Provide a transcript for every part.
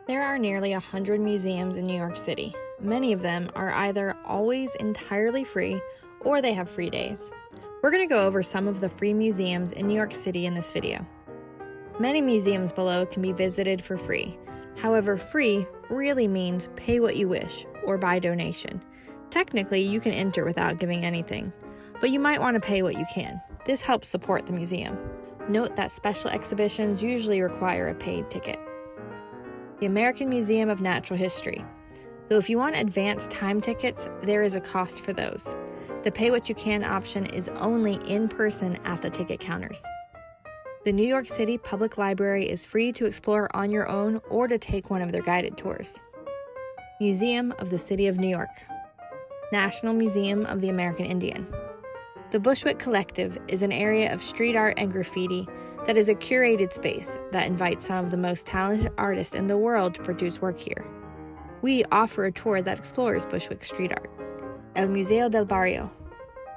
There are nearly 100 museums in New York City. Many of them are either always entirely free or they have free days. We're going to go over some of the free museums in New York City in this video. Many museums below can be visited for free. However, free really means pay what you wish or by donation. Technically, you can enter without giving anything, but you might want to pay what you can. This helps support the museum. Note that special exhibitions usually require a paid ticket. The American Museum of Natural History. Though if you want advanced time tickets, there is a cost for those. The pay what you can option is only in person at the ticket counters. The New York City Public Library is free to explore on your own or to take one of their guided tours. Museum of the City of New York. National Museum of the American Indian. The Bushwick Collective is an area of street art and graffiti that is a curated space that invites some of the most talented artists in the world to produce work here. We offer a tour that explores Bushwick street art. El Museo del Barrio,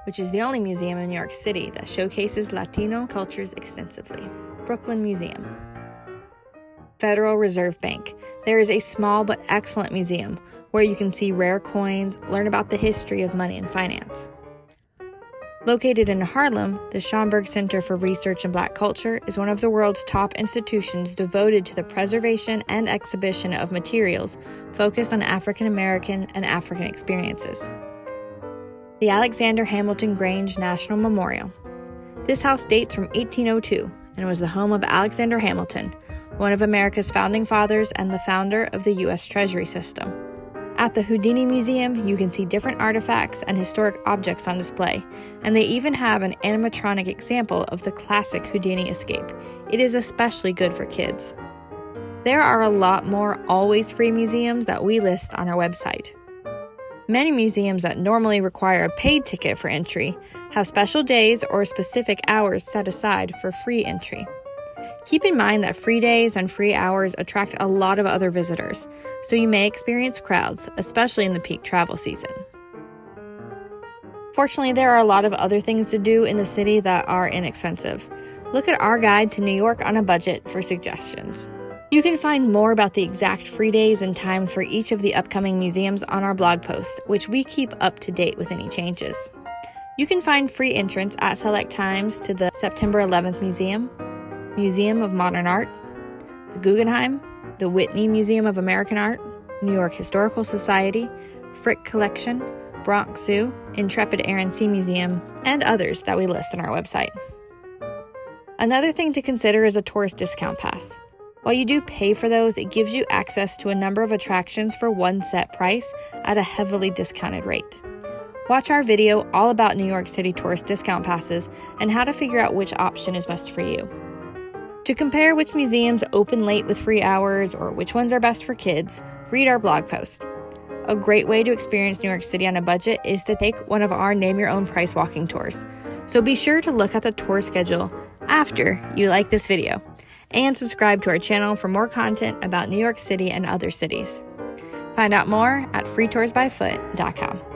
which is the only museum in New York City that showcases Latino cultures extensively. Brooklyn Museum. Federal Reserve Bank. There is a small but excellent museum where you can see rare coins, learn about the history of money and finance. Located in Harlem, the Schomburg Center for Research in Black Culture is one of the world's top institutions devoted to the preservation and exhibition of materials focused on African American and African experiences. The Alexander Hamilton Grange National Memorial. This house dates from 1802 and was the home of Alexander Hamilton, one of America's founding fathers and the founder of the U.S. Treasury system. At the Houdini Museum, you can see different artifacts and historic objects on display, and they even have an animatronic example of the classic Houdini escape. It is especially good for kids. There are a lot more always free museums that we list on our website. Many museums that normally require a paid ticket for entry have special days or specific hours set aside for free entry. Keep in mind that free days and free hours attract a lot of other visitors, so you may experience crowds, especially in the peak travel season. Fortunately, there are a lot of other things to do in the city that are inexpensive. Look at our guide to New York on a budget for suggestions. You can find more about the exact free days and times for each of the upcoming museums on our blog post, which we keep up to date with any changes. You can find free entrance at select times to the September 11th Museum, Museum of Modern Art, the Guggenheim, the Whitney Museum of American Art, New York Historical Society, Frick Collection, Bronx Zoo, Intrepid Air and Sea Museum, and others that we list on our website. Another thing to consider is a tourist discount pass. While you do pay for those, it gives you access to a number of attractions for one set price at a heavily discounted rate. Watch our video all about New York City tourist discount passes and how to figure out which option is best for you. To compare which museums open late with free hours or which ones are best for kids, read our blog post. A great way to experience New York City on a budget is to take one of our Name Your Own Price walking tours. So be sure to look at the tour schedule after you like this video and subscribe to our channel for more content about New York City and other cities. Find out more at freetoursbyfoot.com.